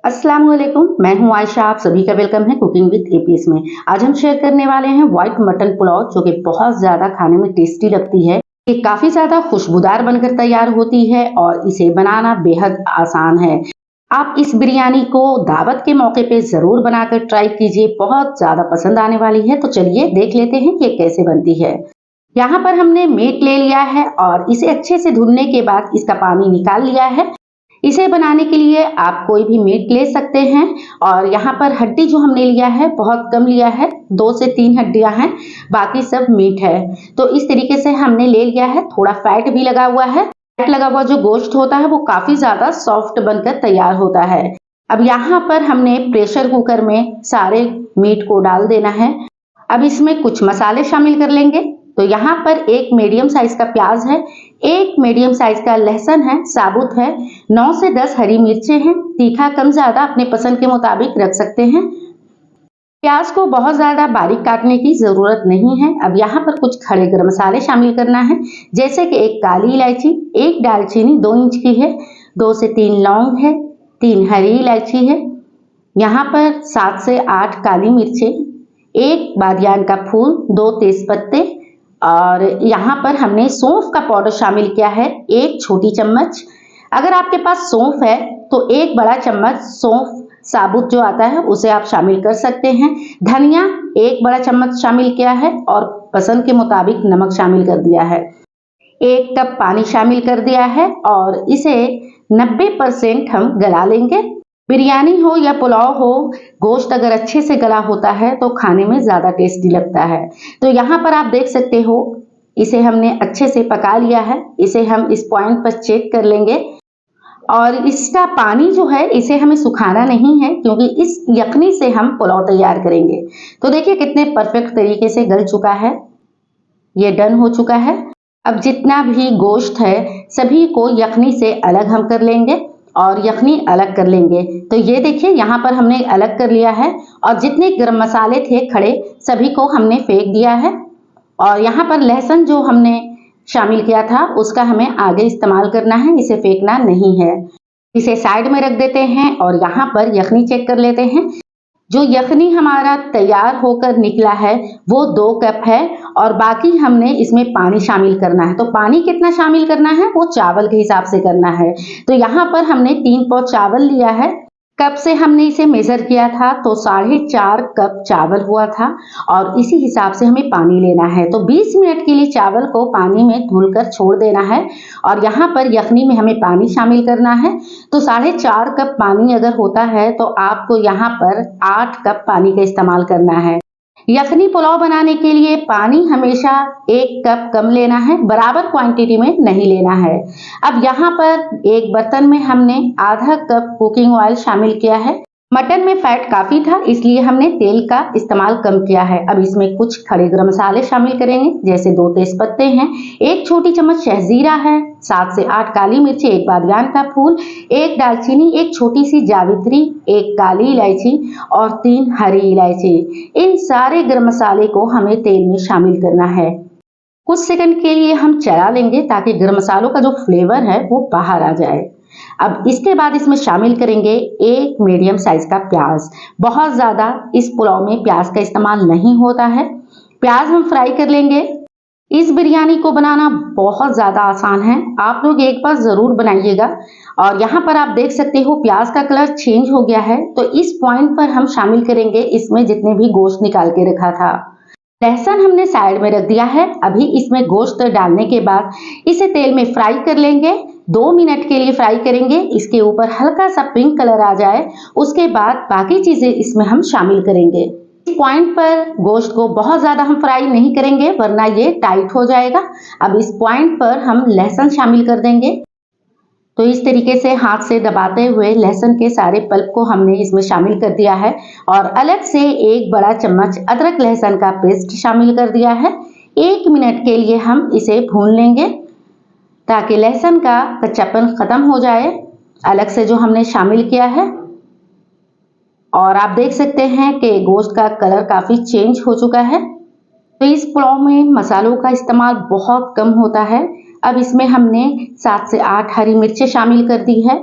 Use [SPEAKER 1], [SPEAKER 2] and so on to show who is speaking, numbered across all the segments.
[SPEAKER 1] अस्सलाम वालेकुम, मैं हूं आयशा। आप सभी का वेलकम है कुकिंग विद एपीएस में। आज हम शेयर करने वाले हैं व्हाइट मटन पुलाव, जो कि बहुत ज्यादा खाने में टेस्टी लगती है। ये काफी ज्यादा खुशबूदार बनकर तैयार होती है और इसे बनाना बेहद आसान है। आप इस बिरयानी को दावत के मौके पे जरूर बनाकर ट्राई कीजिए, बहुत ज्यादा पसंद आने वाली है। तो चलिए देख लेते हैं कि ये कैसे बनती है। यहाँ पर हमने मीट ले लिया है और इसे अच्छे से धुलने के बाद इसका पानी निकाल लिया है। इसे बनाने के लिए आप कोई भी मीट ले सकते हैं और यहाँ पर हड्डी जो हमने लिया है बहुत कम लिया है, 2 से 3 हड्डियां हैं, बाकी सब मीट है। तो इस तरीके से हमने ले लिया है। थोड़ा फैट भी लगा हुआ है। फैट लगा हुआ जो गोश्त होता है वो काफी ज्यादा सॉफ्ट बनकर तैयार होता है। अब यहाँ पर हमने प्रेशर कुकर में सारे मीट को डाल देना है। अब इसमें कुछ मसाले शामिल कर लेंगे। तो यहाँ पर एक मीडियम साइज का प्याज है, एक मीडियम साइज का लहसुन है, साबुत है, 9 से 10 हरी मिर्चें हैं। तीखा कम ज्यादा अपने पसंद के मुताबिक रख सकते हैं। प्याज को बहुत ज्यादा बारीक काटने की जरूरत नहीं है। अब यहाँ पर कुछ खड़े गरम मसाले शामिल करना है, जैसे कि एक काली इलायची, एक दालचीनी 2 इंच की है, 2 से 3 लौंग है, 3 हरी इलायची है, यहाँ पर 7 से 8 काली मिर्चें, एक बादियान का फूल, 2 तेज पत्ते और यहाँ पर हमने सौंफ का पाउडर शामिल किया है, 1 छोटी चम्मच। अगर आपके पास सौंफ है तो 1 बड़ा चम्मच सौंफ साबुत जो आता है उसे आप शामिल कर सकते हैं। धनिया 1 बड़ा चम्मच शामिल किया है और पसंद के मुताबिक नमक शामिल कर दिया है। 1 कप पानी शामिल कर दिया है और इसे 90% हम गला लेंगे। बिरयानी हो या पुलाव हो, गोश्त अगर अच्छे से गला होता है तो खाने में ज्यादा टेस्टी लगता है। तो यहाँ पर आप देख सकते हो इसे हमने अच्छे से पका लिया है। इसे हम इस पॉइंट पर चेक कर लेंगे और इसका पानी जो है इसे हमें सुखाना नहीं है, क्योंकि इस यखनी से हम पुलाव तैयार करेंगे। तो देखिए कितने परफेक्ट तरीके से गल चुका है, ये डन हो चुका है। अब जितना भी गोश्त है सभी को यखनी से अलग हम कर लेंगे और यखनी अलग कर लेंगे। तो ये देखिए यहाँ पर हमने अलग कर लिया है और जितने गरम मसाले थे खड़े सभी को हमने फेंक दिया है। और यहाँ पर लहसुन जो हमने शामिल किया था उसका हमें आगे इस्तेमाल करना है, इसे फेंकना नहीं है। इसे साइड में रख देते हैं और यहाँ पर यखनी चेक कर लेते हैं। जो यखनी हमारा तैयार होकर निकला है वो 2 कप है और बाकी हमने इसमें पानी शामिल करना है। तो पानी कितना शामिल करना है वो चावल के हिसाब से करना है। तो यहाँ पर हमने 3 पाव चावल लिया है। कप से हमने इसे मेजर किया था तो 4.5 कप चावल हुआ था और इसी हिसाब से हमें पानी लेना है। तो 20 मिनट के लिए चावल को पानी में धुलकर छोड़ देना है और यहाँ पर यखनी में हमें पानी शामिल करना है। तो 4.5 कप पानी अगर होता है तो आपको यहाँ पर 8 कप पानी का इस्तेमाल करना है। यखनी पुलाव बनाने के लिए पानी हमेशा 1 कप कम लेना है, बराबर क्वांटिटी में नहीं लेना है। अब यहाँ पर एक बर्तन में हमने आधा कप कुकिंग ऑयल शामिल किया है। मटन में फैट काफी था इसलिए हमने तेल का इस्तेमाल कम किया है। अब इसमें कुछ खड़े गरम मसाले शामिल करेंगे, जैसे 2 तेज पत्ते हैं, 1 छोटी चम्मच शहजीरा है, 7 से 8 काली मिर्ची, 1 बादियान का फूल, 1 दालचीनी, 1 छोटी सी जावित्री, 1 काली इलायची और 3 हरी इलायची। इन सारे गरम मसाले को हमें तेल में शामिल करना है। कुछ सेकंड के लिए हम चला लेंगे ताकि गरम मसालों का जो फ्लेवर है वो बाहर आ जाए। अब इसके बाद इसमें शामिल करेंगे 1 मीडियम साइज का प्याज। बहुत ज्यादा इस पुलाव में प्याज का इस्तेमाल नहीं होता है। प्याज हम फ्राई कर लेंगे। इस बिरयानी को बनाना बहुत ज्यादा आसान है, आप लोग एक बार जरूर बनाइएगा। और यहाँ पर आप देख सकते हो प्याज का कलर चेंज हो गया है। तो इस पॉइंट पर हम शामिल करेंगे इसमें जितने भी गोश्त निकाल के रखा था। लहसुन हमने साइड में रख दिया है। अभी इसमें गोश्त डालने के बाद इसे तेल में फ्राई कर लेंगे। 2 मिनट के लिए फ्राई करेंगे, इसके ऊपर हल्का सा पिंक कलर आ जाए, उसके बाद बाकी चीजें इसमें हम शामिल करेंगे। इस पॉइंट पर गोश्त को बहुत ज्यादा हम फ्राई नहीं करेंगे वरना ये टाइट हो जाएगा। अब इस पॉइंट पर हम लहसुन शामिल कर देंगे। तो इस तरीके से हाथ से दबाते हुए लहसुन के सारे पल्प को हमने इसमें शामिल कर दिया है और अलग से 1 बड़ा चम्मच अदरक लहसुन का पेस्ट शामिल कर दिया है। 1 मिनट के लिए हम इसे भून लेंगे ताकि लहसुन का कच्चापन खत्म हो जाए, अलग से जो हमने शामिल किया है। और आप देख सकते हैं कि गोश्त का कलर काफी चेंज हो चुका है। तो इस पुलाव में मसालों का इस्तेमाल बहुत कम होता है। अब इसमें हमने 7 से 8 हरी मिर्चें शामिल कर दी है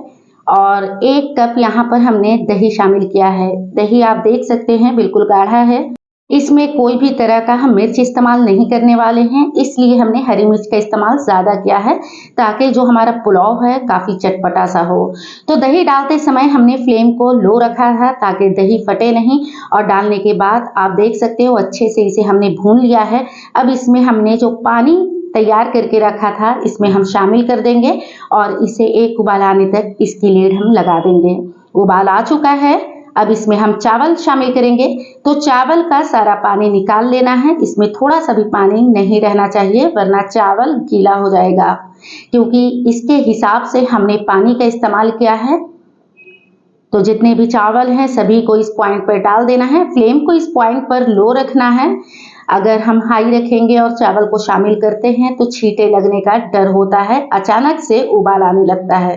[SPEAKER 1] और 1 कप यहाँ पर हमने दही शामिल किया है। दही आप देख सकते हैं बिल्कुल गाढ़ा है। इसमें कोई भी तरह का हम मिर्च इस्तेमाल नहीं करने वाले हैं, इसलिए हमने हरी मिर्च का इस्तेमाल ज़्यादा किया है ताकि जो हमारा पुलाव है काफ़ी चटपटा सा हो। तो दही डालते समय हमने फ्लेम को लो रखा था ताकि दही फटे नहीं, और डालने के बाद आप देख सकते हो अच्छे से इसे हमने भून लिया है। अब इसमें हमने जो पानी तैयार करके रखा था इसमें हम शामिल कर देंगे और इसे 1 उबाल आने तक इसकी लीड हम लगा देंगे। उबाल आ चुका है, अब इसमें हम चावल शामिल करेंगे। तो चावल का सारा पानी निकाल लेना है, इसमें थोड़ा सा भी पानी नहीं रहना चाहिए वरना चावल गीला हो जाएगा, क्योंकि इसके हिसाब से हमने पानी का इस्तेमाल किया है। तो जितने भी चावल हैं सभी को इस पॉइंट पर डाल देना है। फ्लेम को इस पॉइंट पर लो रखना है। अगर हम हाई रखेंगे और चावल को शामिल करते हैं तो छींटे लगने का डर होता है, अचानक से उबाल आने लगता है।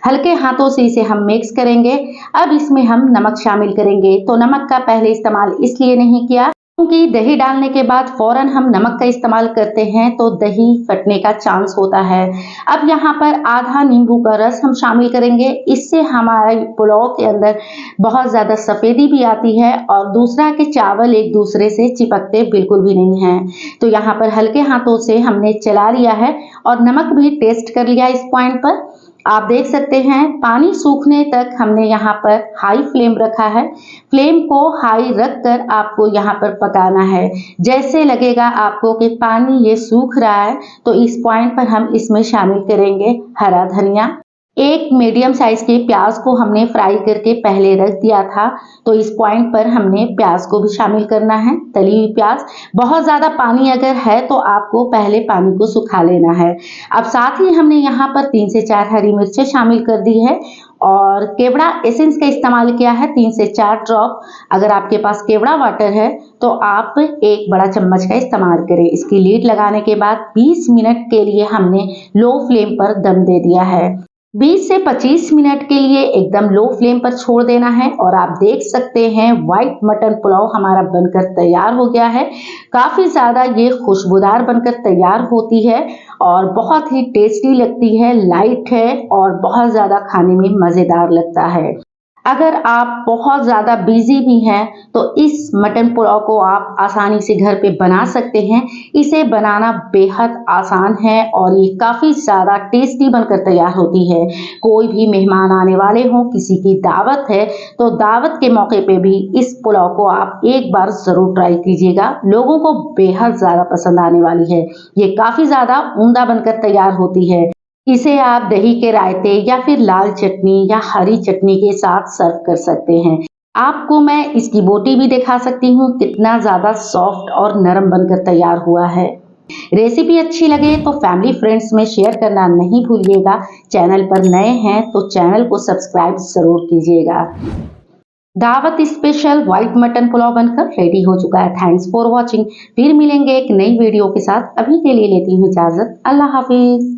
[SPEAKER 1] हल्के हाथों से इसे हम मिक्स करेंगे। अब इसमें हम नमक शामिल करेंगे। तो नमक का पहले इस्तेमाल इसलिए नहीं किया क्योंकि दही डालने के बाद फौरन हम नमक का इस्तेमाल करते हैं तो दही फटने का चांस होता है। अब यहाँ पर आधा नींबू का रस हम शामिल करेंगे, इससे हमारे पुलाव के अंदर बहुत ज़्यादा सफ़ेदी भी आती है और दूसरा कि चावल एक दूसरे से चिपकते बिल्कुल भी नहीं हैं। तो यहाँ पर हल्के हाथों से हमने चला लिया है और नमक भी टेस्ट कर लिया इस पॉइंट पर। आप देख सकते हैं पानी सूखने तक हमने यहाँ पर हाई फ्लेम रखा है। फ्लेम को हाई रखकर आपको यहाँ पर पकाना है। जैसे लगेगा आपको कि पानी ये सूख रहा है तो इस पॉइंट पर हम इसमें शामिल करेंगे हरा धनिया। 1 मीडियम साइज के प्याज को हमने फ्राई करके पहले रख दिया था, तो इस पॉइंट पर हमने प्याज को भी शामिल करना है, तली हुई प्याज। बहुत ज़्यादा पानी अगर है तो आपको पहले पानी को सुखा लेना है। अब साथ ही हमने यहाँ पर 3 से 4 हरी मिर्चें शामिल कर दी है और केवड़ा एसेंस का इस्तेमाल किया है 3 से 4 ड्रॉप। अगर आपके पास केवड़ा वाटर है तो आप 1 बड़ा चम्मच का इस्तेमाल करें। इसकी लीड लगाने के बाद 20 मिनट के लिए हमने लो फ्लेम पर दम दे दिया है। 20 से 25 मिनट के लिए एकदम लो फ्लेम पर छोड़ देना है और आप देख सकते हैं व्हाइट मटन पुलाव हमारा बनकर तैयार हो गया है। काफ़ी ज़्यादा ये खुशबूदार बनकर तैयार होती है और बहुत ही टेस्टी लगती है, लाइट है और बहुत ज़्यादा खाने में मज़ेदार लगता है। अगर आप बहुत ज़्यादा बिजी भी हैं तो इस मटन पुलाव को आप आसानी से घर पे बना सकते हैं। इसे बनाना बेहद आसान है और ये काफ़ी ज़्यादा टेस्टी बनकर तैयार होती है। कोई भी मेहमान आने वाले हों, किसी की दावत है तो दावत के मौके पे भी इस पुलाव को आप एक बार ज़रूर ट्राई कीजिएगा। लोगों को बेहद ज़्यादा पसंद आने वाली है। ये काफ़ी ज़्यादा उम्दा बनकर तैयार होती है। इसे आप दही के रायते या फिर लाल चटनी या हरी चटनी के साथ सर्व कर सकते हैं। आपको मैं इसकी बोटी भी दिखा सकती हूँ, कितना ज़्यादा सॉफ्ट और नरम बनकर तैयार हुआ है। रेसिपी अच्छी लगे तो फैमिली फ्रेंड्स में शेयर करना नहीं भूलिएगा। चैनल पर नए हैं तो चैनल को सब्सक्राइब ज़रूर कीजिएगा। दावत स्पेशल व्हाइट मटन पुलाव बनकर रेडी हो चुका है। Thanks for watching. फिर मिलेंगे एक नई वीडियो के साथ। अभी के लिए लेती हूँ इजाज़त। अल्लाह हाफिज़।